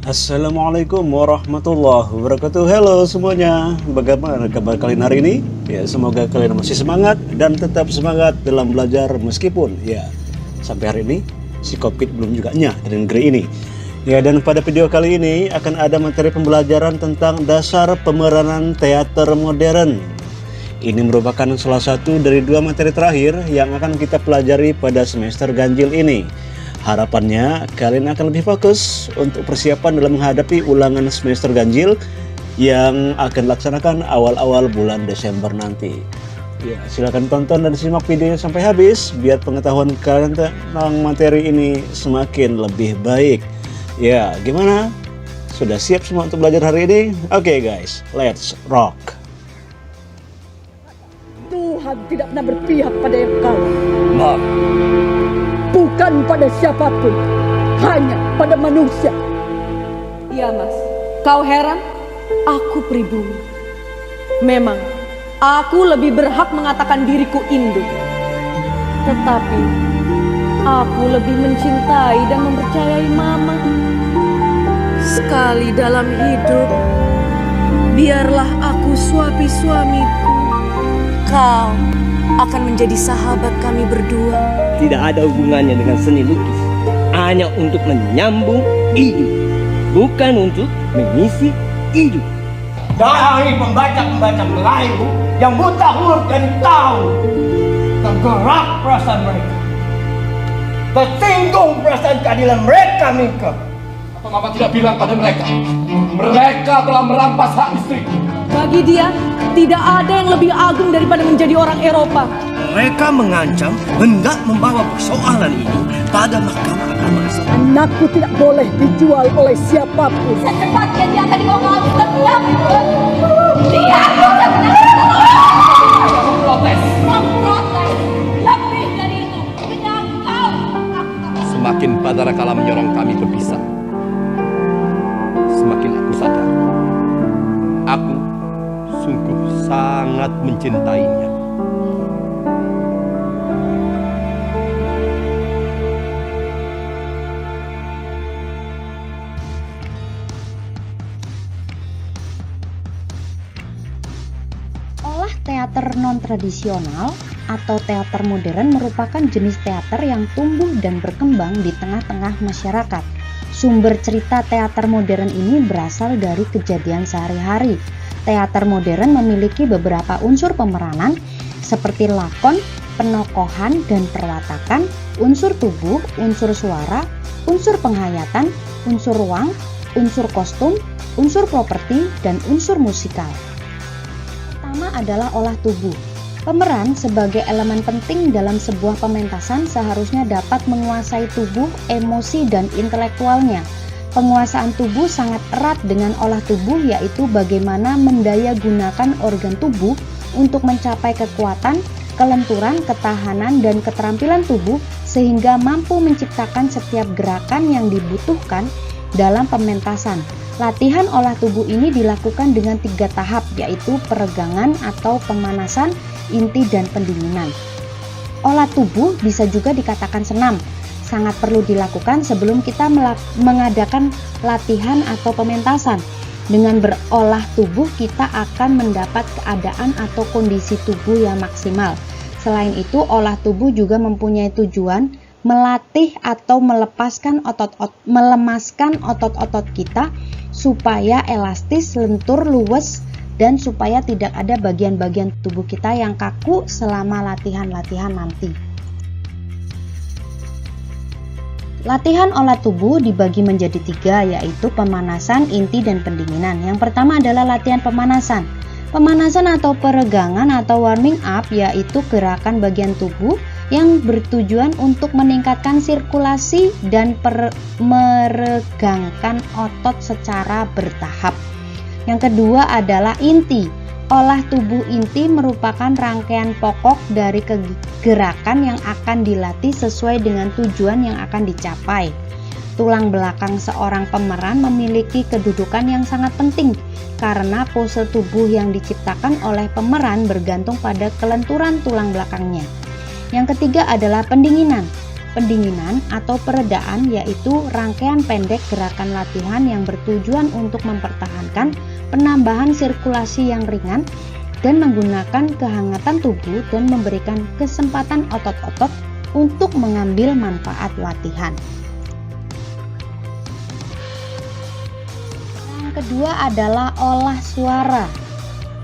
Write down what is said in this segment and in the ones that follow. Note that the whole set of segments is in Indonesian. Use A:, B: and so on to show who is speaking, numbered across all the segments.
A: Assalamualaikum warahmatullahi wabarakatuh. Halo semuanya, bagaimana kabar kalian hari ini? Ya, semoga kalian masih semangat dan tetap semangat dalam belajar meskipun ya sampai hari ini si COVID belum juga nyah di negeri ini. Ya, dan pada video kali ini akan ada materi pembelajaran tentang dasar pemeranan teater modern. Ini merupakan salah satu dari dua materi terakhir yang akan kita pelajari pada semester ganjil ini. Harapannya kalian akan lebih fokus untuk persiapan dalam menghadapi ulangan semester ganjil yang akan dilaksanakan awal-awal bulan Desember nanti. Ya, silakan tonton dan simak videonya sampai habis biar pengetahuan kalian tentang materi ini semakin lebih baik. Ya, gimana? Sudah siap semua untuk belajar hari ini? Oke guys, let's rock.
B: Tuhan tidak pernah berpihak pada yang kalah.
C: Maaf,
B: Bukan pada siapapun, hanya pada manusia.
D: Iya mas, kau heran? Aku pribumi. Memang, aku lebih berhak mengatakan diriku induk. Tetapi, aku lebih mencintai dan mempercayai mama. Sekali dalam hidup, biarlah aku suapi suamiku. Kau akan menjadi sahabat kami berdua.
C: tidak ada hubungannya dengan seni lukis. Hanya untuk menyambung hidup, bukan untuk mengisi hidup.
E: Dari pembaca-pembaca Melayu yang buta huruf dan tahu, tergerak perasaan mereka, tersinggung perasaan keadilan mereka, Mika.
F: Apa Mama tidak bilang pada mereka? Mereka telah merampas hak istri.
D: Bagi dia, tidak ada yang lebih agung daripada menjadi orang Eropa.
C: Mereka mengancam hendak membawa persoalan ini pada mahkamah agama.
B: Anakku tidak boleh dijual oleh siapapun.
G: Secepatnya dia akan dibawa ke Amsterdam. Dia akan
F: Protes.
G: memprotes. Lebih dari itu, dengan kau.
F: Semakin Badara Kala menyorong kami berpisah, semakin aku sadar. Aku sungguh sangat mencintainya.
H: Olah teater non-tradisional atau teater modern merupakan jenis teater yang tumbuh dan berkembang di tengah-tengah masyarakat. Sumber cerita teater modern ini berasal dari kejadian sehari-hari. Teater modern memiliki beberapa unsur pemeranan seperti lakon, penokohan, dan perwatakan, unsur tubuh, unsur suara, unsur penghayatan, unsur ruang, unsur kostum, unsur properti, dan unsur musikal. Pertama adalah olah tubuh. Pemeran sebagai elemen penting dalam sebuah pementasan seharusnya dapat menguasai tubuh, emosi, dan intelektualnya. Penguasaan tubuh sangat erat dengan olah tubuh, yaitu bagaimana mendayagunakan organ tubuh untuk mencapai kekuatan, kelenturan, ketahanan, dan keterampilan tubuh sehingga mampu menciptakan setiap gerakan yang dibutuhkan dalam pementasan. Latihan olah tubuh ini dilakukan dengan 3 tahap, yaitu peregangan atau pemanasan, inti, dan pendinginan. Olah tubuh bisa juga dikatakan senam. Sangat perlu dilakukan sebelum kita mengadakan latihan atau pementasan. Dengan berolah tubuh, kita akan mendapat keadaan atau kondisi tubuh yang maksimal. Selain itu, olah tubuh juga mempunyai tujuan melatih atau melemaskan otot-otot kita supaya elastis, lentur, luwes, dan supaya tidak ada bagian-bagian tubuh kita yang kaku selama latihan-latihan nanti. Latihan olah tubuh dibagi menjadi 3, yaitu pemanasan, inti, dan pendinginan. Yang pertama adalah latihan pemanasan. Pemanasan atau peregangan atau warming up yaitu gerakan bagian tubuh yang bertujuan untuk meningkatkan sirkulasi dan meregangkan otot secara bertahap. Yang kedua adalah inti. Olah tubuh inti merupakan rangkaian pokok dari gerakan yang akan dilatih sesuai dengan tujuan yang akan dicapai. Tulang belakang seorang pemeran memiliki kedudukan yang sangat penting karena pose tubuh yang diciptakan oleh pemeran bergantung pada kelenturan tulang belakangnya. Yang ketiga adalah pendinginan. Pendinginan atau peredaan yaitu rangkaian pendek gerakan latihan yang bertujuan untuk mempertahankan penambahan sirkulasi yang ringan dan menggunakan kehangatan tubuh dan memberikan kesempatan otot-otot untuk mengambil manfaat latihan. Yang kedua adalah olah suara.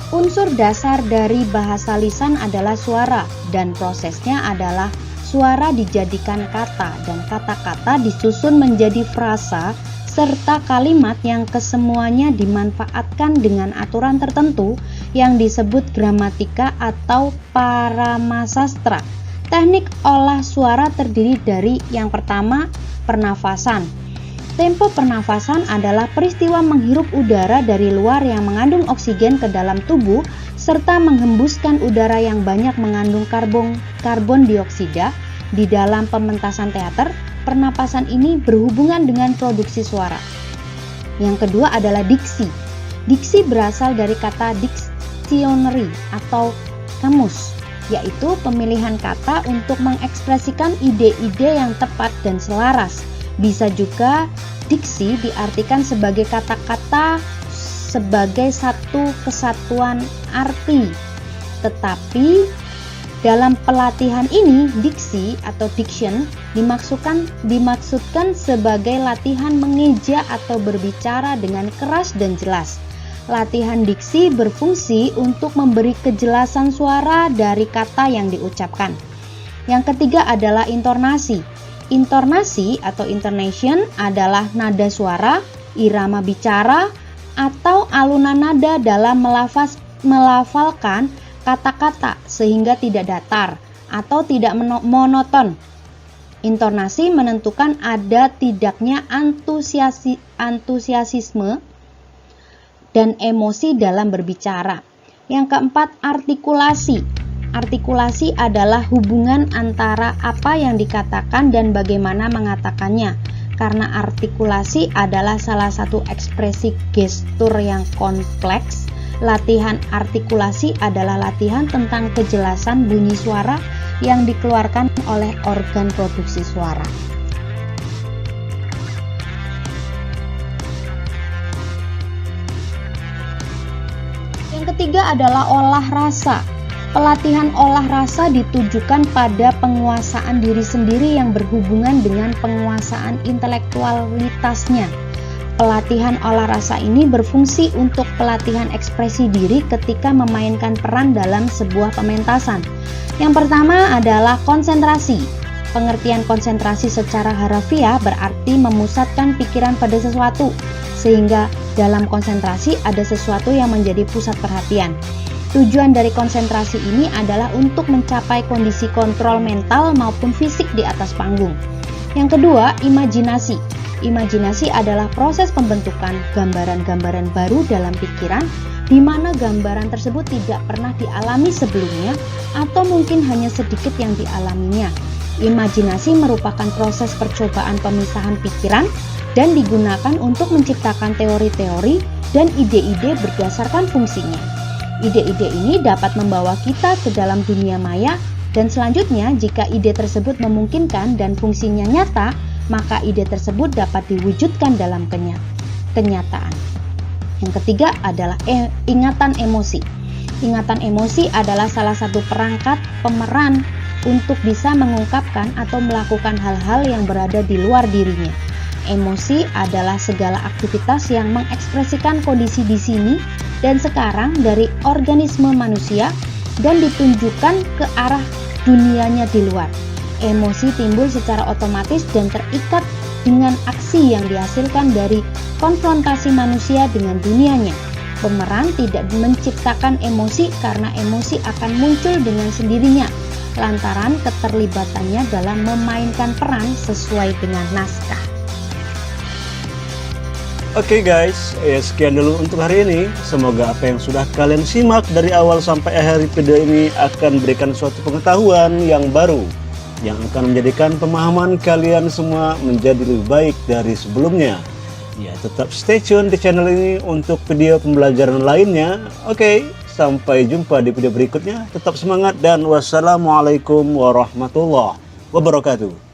H: Unsur dasar dari bahasa lisan adalah suara dan prosesnya adalah suara dijadikan kata dan kata-kata disusun menjadi frasa serta kalimat yang kesemuanya dimanfaatkan dengan aturan tertentu yang disebut gramatika atau paramasastra. Teknik olah suara terdiri dari yang pertama, pernafasan. Tempo pernafasan adalah peristiwa menghirup udara dari luar yang mengandung oksigen ke dalam tubuh serta menghembuskan udara yang banyak mengandung karbon dioksida. Di dalam pementasan teater, pernapasan ini berhubungan dengan produksi suara. Yang kedua adalah diksi. Diksi berasal dari kata dictionary atau kamus, yaitu pemilihan kata untuk mengekspresikan ide-ide yang tepat dan selaras. Bisa juga diksi diartikan sebagai kata-kata sebagai satu kesatuan arti. Tetapi dalam pelatihan ini, diksi atau diction dimaksudkan sebagai latihan mengeja atau berbicara dengan keras dan jelas. Latihan diksi berfungsi untuk memberi kejelasan suara dari kata yang diucapkan. Yang ketiga adalah intonasi. Intonasi atau intonation adalah nada suara, irama bicara, atau alunan nada dalam melafalkan kata-kata sehingga tidak datar atau tidak monoton. Intonasi menentukan ada tidaknya antusiasisme dan emosi dalam berbicara. Yang keempat, artikulasi. Artikulasi adalah hubungan antara apa yang dikatakan dan bagaimana mengatakannya. Karena artikulasi adalah salah satu ekspresi gestur yang kompleks, latihan artikulasi adalah latihan tentang kejelasan bunyi suara yang dikeluarkan oleh organ produksi suara. Yang ketiga adalah olah rasa. Pelatihan olah rasa ditujukan pada penguasaan diri sendiri yang berhubungan dengan penguasaan intelektualitasnya. Pelatihan olah rasa ini berfungsi untuk pelatihan ekspresi diri ketika memainkan peran dalam sebuah pementasan. Yang pertama adalah konsentrasi. Pengertian konsentrasi secara harafiah berarti memusatkan pikiran pada sesuatu, sehingga dalam konsentrasi ada sesuatu yang menjadi pusat perhatian. Tujuan dari konsentrasi ini adalah untuk mencapai kondisi kontrol mental maupun fisik di atas panggung. Yang kedua, imajinasi. Imajinasi adalah proses pembentukan gambaran-gambaran baru dalam pikiran di mana gambaran tersebut tidak pernah dialami sebelumnya atau mungkin hanya sedikit yang dialaminya. Imajinasi merupakan proses percobaan pemisahan pikiran dan digunakan untuk menciptakan teori-teori dan ide-ide berdasarkan fungsinya. Ide-ide ini dapat membawa kita ke dalam dunia maya dan selanjutnya jika ide tersebut memungkinkan dan fungsinya nyata, maka ide tersebut dapat diwujudkan dalam kenyataan. Yang ketiga adalah ingatan emosi. Ingatan emosi adalah salah satu perangkat pemeran untuk bisa mengungkapkan atau melakukan hal-hal yang berada di luar dirinya. Emosi adalah segala aktivitas yang mengekspresikan kondisi di sini dan sekarang dari organisme manusia dan ditunjukkan ke arah dunianya di luar. Emosi timbul secara otomatis dan terikat dengan aksi yang dihasilkan dari konfrontasi manusia dengan dunianya. Pemeran tidak menciptakan emosi karena emosi akan muncul dengan sendirinya lantaran keterlibatannya dalam memainkan peran sesuai dengan naskah.
A: Oke guys, sekian dulu untuk hari ini. Semoga apa yang sudah kalian simak dari awal sampai akhir video ini akan berikan suatu pengetahuan yang baru yang akan menjadikan pemahaman kalian semua menjadi lebih baik dari sebelumnya. Ya, tetap stay tune di channel ini untuk video pembelajaran lainnya. Oke, sampai jumpa di video berikutnya. Tetap semangat dan wassalamualaikum warahmatullahi wabarakatuh.